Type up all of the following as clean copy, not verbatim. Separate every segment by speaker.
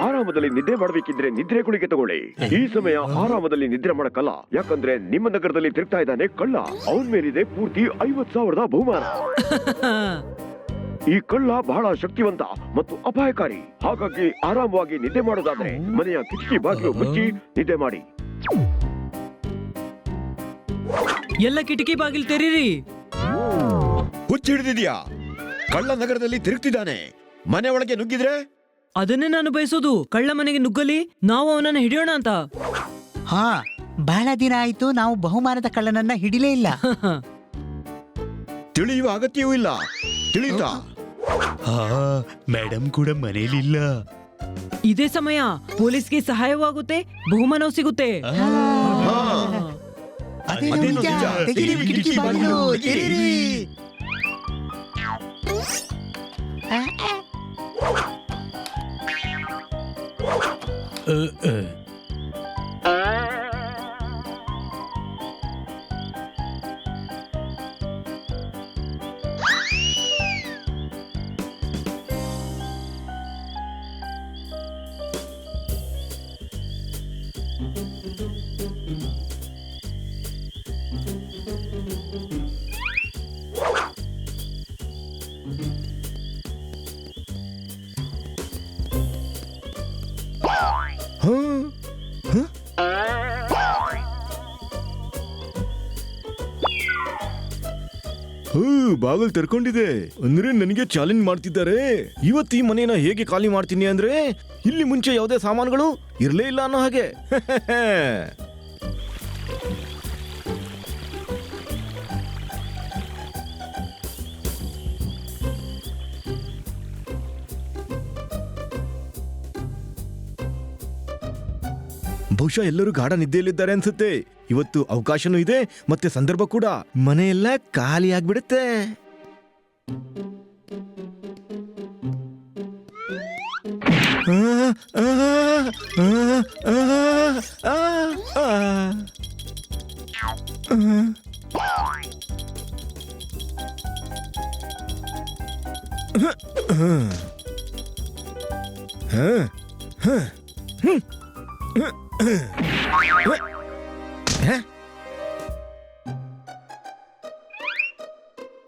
Speaker 1: ಆರಾಮದಲ್ಲಿ ನಿದ್ರೆ ಮಾಡಬೇಕಿದ್ರೆ ನಿದ್ರೆ ಗುಳಿಗೆ ತಗೊಳ್ಳಿ. ಈ ಸಮಯ ಆರಾಮದಲ್ಲಿ ನಿದ್ರೆ ಮಾಡಕ್ಕಲ್ಲ, ಯಾಕಂದ್ರೆ ನಿಮ್ಮ ನಗರದಲ್ಲಿ ತಿರುಗ್ತಾ ಇದ್ದಾನೆ ಕಳ್ಳ. ಅವನ್ ಮೇಲಿದೆ ಪೂರ್ತಿ 50,000 ಬಹುಮಾನ. ಈ ಕಳ್ಳ ಬಹಳ ಶಕ್ತಿವಂತ ಮತ್ತು ಅಪಾಯಕಾರಿ. ಹಾಗಾಗಿ ಆರಾಮವಾಗಿ ನಿದ್ದೆ ಮಾಡೋದಾದ್ರೆ ಮನೆಯ ಕಿಟಕಿ ಬಾಗಿಲು ಮುಚ್ಚಿ ನಿದ್ದೆ ಮಾಡಿ.
Speaker 2: ಎಲ್ಲ ಕಿಟಕಿ ಬಾಗಿಲು ತೆರೀರಿ.
Speaker 1: ಹುಚ್ಚಿಡಿದ್ಯಾ? ಕಳ್ಳ ನಗರದಲ್ಲಿ ತಿರುಗ್ತಿದ್ದಾನೆ. ಮನೆ ಒಳಗೆ ನುಗ್ಗಿದ್ರೆ
Speaker 2: ಅದನ್ನೇ ನಾನು ಬಯಸೋದು. ಕಳ್ಳ ಮನೆಗೆ ನುಗ್ಗಲಿ, ನಾವು ಅವನನ್ನ ಹಿಡಿಯೋಣ ಅಂತ.
Speaker 3: ಹಾ, ಬಹಳ ದಿನ ಆಯ್ತು ನಾವು ಬಹುಮಾನದ ಕಳ್ಳನನ್ನ ಹಿಡಿಲೇ ಇಲ್ಲ.
Speaker 1: ತಿಳಿಯುವ ಅಗತ್ಯವೂ ಇಲ್ಲ. ತಿಳಿಯುತ್ತಾ?
Speaker 4: ಮೇಡಮ್ ಕೂಡ ಮನೇಲಿಲ್ಲ.
Speaker 2: ಇದೇ ಸಮಯ ಪೊಲೀಸ್ಗೆ ಸಹಾಯವಾಗುತ್ತೆ, ಬಹುಮಾನವೂ ಸಿಗುತ್ತೆ.
Speaker 3: ಅದೇನೋ ನಿಜ. ತೆಗೀರಿ ಕಿಟಕಿ ಬಾಗಿಲು, ತೆಗೀರಿ.
Speaker 5: ಬಾಗಿಲು ತೆರ್ಕೊಂಡಿದೆ ಅಂದ್ರೆ ನನಗೆ ಚಾಲೆಂಜ್ ಮಾಡ್ತಿದ್ದಾರೆ. ಇವತ್ತು ಈ ಮನೇನ ಹೇಗೆ ಖಾಲಿ ಮಾಡ್ತೀನಿ ಅಂದ್ರೆ ಇಲ್ಲಿ ಮುಂಚೆ ಯಾವುದೇ ಸಾಮಾನುಗಳು ಇರ್ಲೇ ಇಲ್ಲ ಅನ್ನೋ ಹಾಗೆ. ಬಹುಶಃ ಎಲ್ಲರೂ ಗಾಢ ನಿದ್ದೆಯಲ್ಲಿದ್ದಾರೆ ಅನ್ಸುತ್ತೆ. ಇವತ್ತು ಅವಕಾಶನೂ ಇದೆ ಮತ್ತೆ ಸಂದರ್ಭ ಕೂಡ. ಮನೆಯೆಲ್ಲ ಖಾಲಿ ಆಗ್ಬಿಡುತ್ತೆ.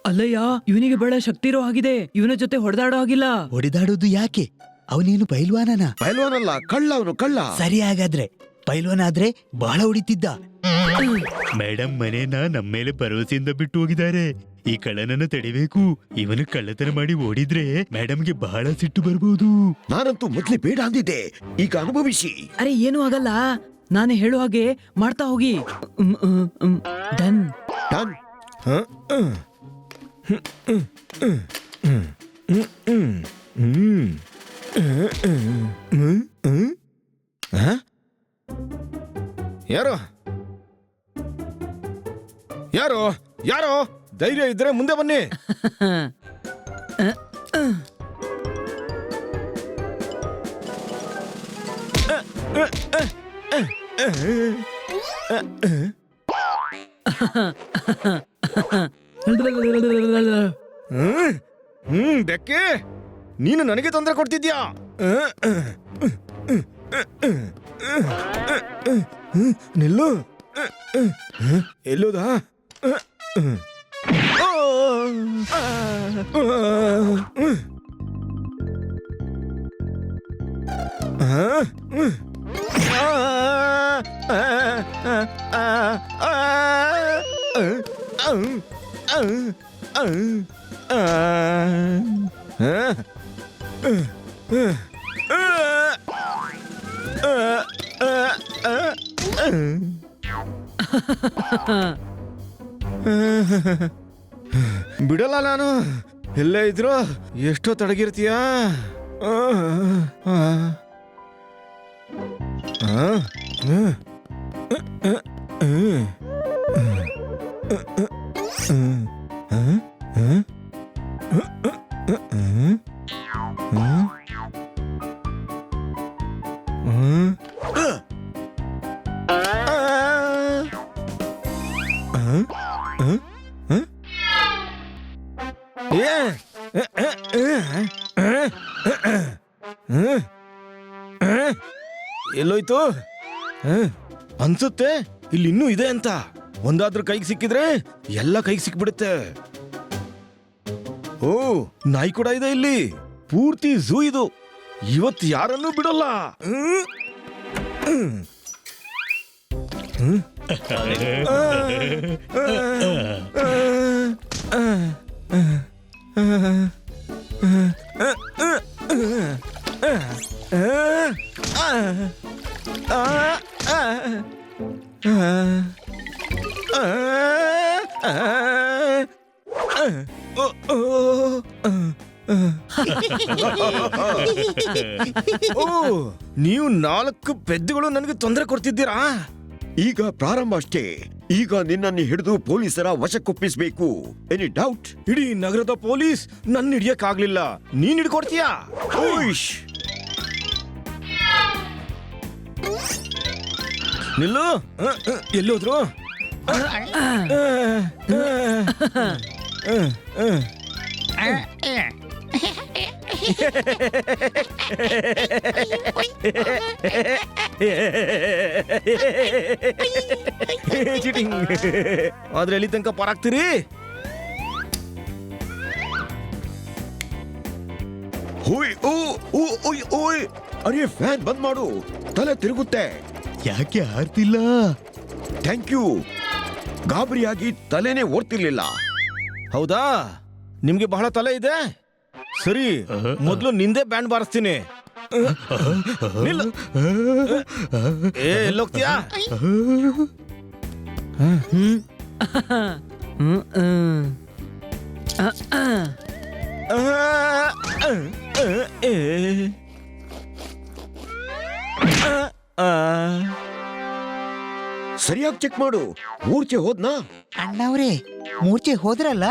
Speaker 2: ಅಲ್ಲಯ್ಯ, ಇವನಿಗೆ ಬಹಳ ಶಕ್ತಿ ಇರೋ ಹಾಗಿದೆ. ಇವನ ಜೊತೆ ಹೊಡೆದಾಡೋ ಹಾಗಿಲ್ಲ.
Speaker 3: ಹೊಡೆದಾಡೋದು ಯಾಕೆ? ಅವನೇನು ಪೈಲ್ವಾನನ?
Speaker 5: ಪೈಲ್ವಾನಲ್ಲ, ಕಳ್ಳ. ಅವನು ಕಳ್ಳ.
Speaker 3: ಸರಿ, ಹಾಗಾದ್ರೆ ಪೈಲ್ವಾನ ಆದ್ರೆ ಬಹಳ ಹೊಡಿತಿದ್ದ.
Speaker 4: ಮೇಡಮ್ ಮನೇನ ನಮ್ಮ ಮೇಲೆ ಭರವಸೆಯಿಂದ ಬಿಟ್ಟು ಹೋಗಿದ್ದಾರೆ. ಈ ಕಳ್ಳನನ್ನ ತಡಿಬೇಕು. ಇವನು ಕಳ್ಳತನ ಮಾಡಿ ಓಡಿದ್ರೆ ಮೇಡಮ್ಗೆ ಬಹಳ ಸಿಟ್ಟು ಬರ್ಬೋದು.
Speaker 5: ನಾನಂತೂ ಮೊದ್ಲೇ ಬೇಡ ಅಂದಿದ್ದೆ, ಈಗ ಅನುಭವಿಸಿ.
Speaker 2: ಅರೆ, ಏನು ಆಗಲ್ಲ. ನಾನು ಹೇಳೋ ಹಾಗೆ ಮಾಡ್ತಾ ಹೋಗಿ. ಡನ್.
Speaker 5: ಡನ್. ಯಾರೋ ಯಾರೋ ಯಾರೋ ಧೈರ್ಯ ಇದ್ರೆ ಮುಂದೆ ಬನ್ನಿ. ಬೆಕ್ಕೆ, ನೀನು ನನಗೆ ತೊಂದರೆ ಕೊಡ್ತಿದ್ಯಾ? ನಿಲ್ಲು. ಎಲ್ಲೋದಾ? ಬಿಡಲ್ಲ ನಾನು. ಎಲ್ಲೇ ಇದ್ರು ಎಷ್ಟೋ ತಡಗಿರ್ತೀಯ. ಏ ಎಲ್ಲೋಯ್ತು ಅನ್ಸುತ್ತೆ ಇಲ್ಲಿ ಇನ್ನೂ ಇದೆ ಅಂತ. ಒಂದಾದ್ರೂ ಕೈಗೆ ಸಿಕ್ಕಿದ್ರೆ ಎಲ್ಲ ಕೈಗೆ ಸಿಕ್ಬಿಡುತ್ತೆ. ಓ, ನಾಯಿ ಕೂಡ ಇದೆ ಇಲ್ಲಿ. ಪೂರ್ತಿ ಝೂ ಇದು. ಇವತ್ತು ಯಾರನ್ನೂ ಬಿಡಲ್ಲ. ಓ, ನೀವು 4 ಪೆದ್ದುಗಳು ನನಗೆ ತೊಂದರೆ ಕೊಡ್ತಿದ್ದೀರಾ?
Speaker 1: ಈಗ ಪ್ರಾರಂಭ ಅಷ್ಟೇ. ಈಗ ನಿನ್ನನ್ನು ಹಿಡಿದು ಪೊಲೀಸರ ವಶಕ್ಕೊಪ್ಪಿಸಬೇಕು. Any doubt?
Speaker 5: ಇಡೀ ನಗರದ ಪೊಲೀಸ್ ನನ್ನ ಹಿಡಿಯಕ್ಕಾಗ್ಲಿಲ್ಲ, ನೀನ್ ಹಿಡ್ಕೊಡ್ತೀಯಾ?
Speaker 1: ಓಯ್ಶ್!
Speaker 5: ನಿಲ್ಲು. ಎಲ್ಲೋದ್ರು? ಚೀಟಿಂಗ್. ಆದ್ರೆ ಎಲ್ಲಿ ತನಕ ಪಾರಾಗ್ತೀರಿ?
Speaker 1: ಓಯ್ ಓ ಓ ಓಯ್ ಓಯ್! ಅರೆ, ಫ್ಯಾನ್ ಬಂದ್ ಮಾಡು, ತಲೆ ತಿರುಗುತ್ತೆ.
Speaker 4: ಯಾಕೆ ಆರ್ತಿಲ್ಲ?
Speaker 1: Thank you. ಗಾಬರಿಯಾಗಿ ತಲೆನೇ ಓಡ್ತಿರ್ಲಿಲ್ಲ.
Speaker 5: ಹೌದಾ? ನಿಮ್ಗೆ ಬಹಳ ತಲೆ ಇದೆ. ಸರಿ, ಮೊದ್ಲು ನಿಂದೆ ಬ್ಯಾಂಡ್ ಬಾರಿಸ್ತೀನಿ. ನಿಲ್ಲು. ಏ, ಎಲ್ಲೋಗ್ತೀಯಾ?
Speaker 1: ಸರಿಯಾಗಿ ಚೆಕ್ ಮಾಡು. ಮೂರ್ಛೆ ಹೋದ್ನಾ?
Speaker 3: ಅಣ್ಣವ್ರೆ, ಮೂರ್ಛೆ ಹೋದ್ರಲ್ಲ?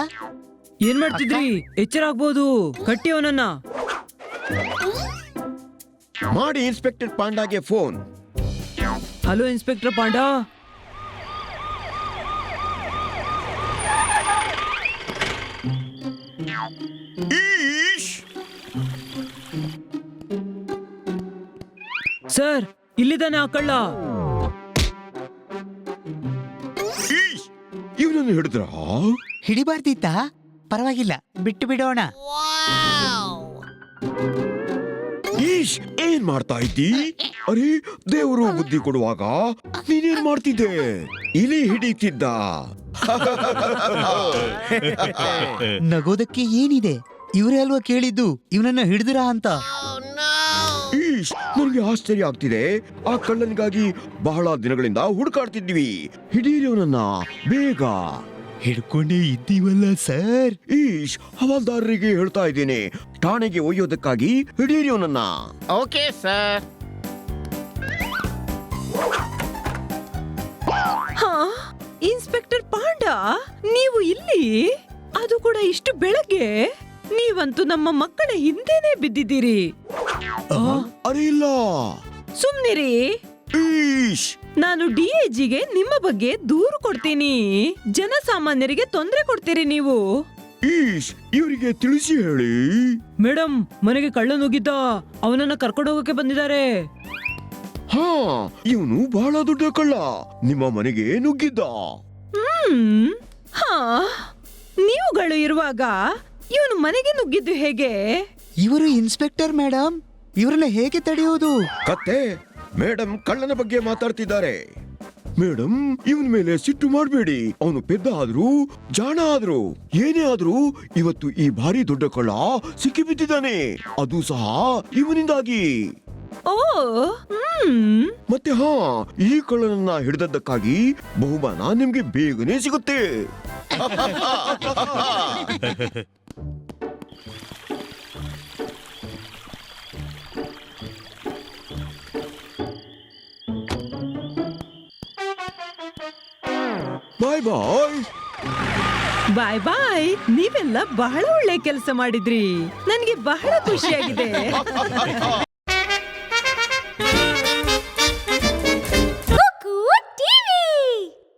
Speaker 2: ಏನ್ ಮಾಡ್ತಿದ್ರಿ? ಎಚ್ಚರ ಆಗ್ಬೋದು. ಕಟ್ಟಿ ಅವನನ್ನ.
Speaker 1: ಮಾಡಿ ಇನ್ಸ್ಪೆಕ್ಟರ್ ಪಾಂಡಾಗೆ ಫೋನ್.
Speaker 2: ಹಲೋ ಇನ್ಸ್ಪೆಕ್ಟರ್ ಪಾಂಡ.
Speaker 1: ಈಶ್!
Speaker 2: ಸರ್, ಇಲ್ಲಿದ್ದಾನೆ ಆ ಕಳ್ಳ.
Speaker 1: ಈಶ್! ಇವನನ್ನು ಹಿಡಿದ್ರ?
Speaker 3: ಹಿಡಿಬಾರ್ದಿತ್ತ? ಪರವಾಗಿಲ್ಲ, ಬಿಟ್ಟು ಬಿಡೋಣ.
Speaker 1: ಈಶ್, ಏನ್ ಮಾಡ್ತಾ ಇದ್ದಿ? ಅರೆ, ದೇವರು ಬುದ್ಧಿ ಕೊಡುವಾಗ ನೀನೇನ್ ಮಾಡ್ತಿದ್ದೆ? ಇಲಿ ಹಿಡಿತಿದ್ದ.
Speaker 3: ನಗೋದಕ್ಕೆ ಏನಿದೆ? ಇವರೇ ಅಲ್ವಾ ಕೇಳಿದ್ದು ಇವನನ್ನ ಹಿಡಿದಿರಾ ಅಂತ.
Speaker 1: ಈಶ್, ನನಗೆ ಆಶ್ಚರ್ಯ ಆಗ್ತಿದೆ. ಆ ಕಳ್ಳನಿಗಾಗಿ ಬಹಳ ದಿನಗಳಿಂದ ಹುಡುಕಾಡ್ತಿದ್ವಿ. ಹಿಡೀರಿ ಅವನನ್ನ ಬೇಗ.
Speaker 4: ಹಿಡ್ಕೊಂಡೇ ಇದ್ದೀವಲ್ಲ ಸರ್.
Speaker 1: ಈಶ್, ಹವಾಲ್ದಾರರಿಗೆ ಹೇಳ್ತಾ ಇದ್ದೇನೆ, ಠಾಣೆಗೆ ಒಯ್ಯೋದಕ್ಕಾಗಿ ಹಿಡೀರಿ ಅವನನ್ನ.
Speaker 5: Okay sir.
Speaker 2: ಹಾ, ಇನ್ಸ್ಪೆಕ್ಟರ್ ಪಾಂಡ, ನೀವು ಇಲ್ಲಿ? ಅದು ಕೂಡ ಇಷ್ಟು ಬೆಳಗ್ಗೆ? ನೀವಂತೂ ನಮ್ಮ ಮಕ್ಕಳ ಹಿಂದೆನೆ ಬಿದ್ದಿದ್ದೀರಿ.
Speaker 1: ಅರೆ ಇಲ್ಲ.
Speaker 2: ಸುಮ್ನಿರಿ.
Speaker 1: ಈಶ್,
Speaker 2: ನಾನು ಡಿಐಜಿಗೆ ನಿಮ್ಮ ಬಗ್ಗೆ ದೂರು ಕೊಡ್ತೀನಿ. ಜನಸಾಮಾನ್ಯರಿಗೆ ತೊಂದರೆ ಕೊಡ್ತೀರಿ ನೀವು.
Speaker 1: ಈಶ್, ಇವರಿಗೆ ತಿಳಿಸಿ ಹೇಳಿ.
Speaker 2: ಮೇಡಮ್, ಮನೆಗೆ ಕಳ್ಳ ನುಗ್ಗಿದ್ದ. ಅವನನ್ನ ಕರ್ಕೊಂಡು ಹೋಗಕ್ಕೆ ಬಂದಿದ್ದಾರೆ.
Speaker 1: ಹಾ, ಇವನು ಬಹಳ ದೊಡ್ಡ ಕಳ್ಳ. ನಿಮ್ಮ ಮನೆಗೆ ನುಗ್ಗಿದ್ದ.
Speaker 2: ಹಾ, ನೀವುಗಳು ಇರುವಾಗ ಇವನು ಮನೆಗೆ ನುಗ್ಗಿದ್ದು ಹೇಗೆ?
Speaker 3: ಇವರು ಇನ್ಸ್ಪೆಕ್ಟರ್ ಮೇಡಮ್, ಇವರನ್ನ ಹೇಗೆ ತಡೆಯೋದು?
Speaker 1: ಕತ್ತೆ, ಮೇಡಮ್ ಕಳ್ಳನ ಬಗ್ಗೆ ಮಾತಾಡ್ತಿದ್ದಾರೆ. ಮೇಡಮ್, ಇವನ ಮೇಲೆ ಸಿಟ್ಟು ಮಾಡಬೇಡಿ. ಅವನು ಪೆದ್ದ ಆದ್ರೂ ಜಾಣ ಆದ್ರೂ ಏನೇ ಆದ್ರೂ ಇವತ್ತು ಈ ಭಾರಿ ದೊಡ್ಡ ಕಳ್ಳ ಸಿಕ್ಕಿ ಬಿದ್ದಿದ್ದಾನೆ. ಅದು ಸಹ ಇವನಿಂದಾಗಿ.
Speaker 2: ಓ,
Speaker 1: ಮತ್ತೆ ಹಾ, ಈ ಕಳ್ಳನನ್ನ ಹಿಡಿದದ್ದಕ್ಕಾಗಿ ಬಹುಮಾನ ನಿಮ್ಗೆ ಬೇಗನೆ ಸಿಗುತ್ತೆ. ಬಾಯ್ ಬಾಯ್.
Speaker 2: ಬಾಯ್ ಬಾಯ್. ನೀವೆಲ್ಲ ಬಹಳ ಒಳ್ಳೆ ಕೆಲಸ ಮಾಡಿದ್ರಿ. ನನ್ಗೆ ಬಹಳ ಖುಷಿಯಾಗಿದೆ.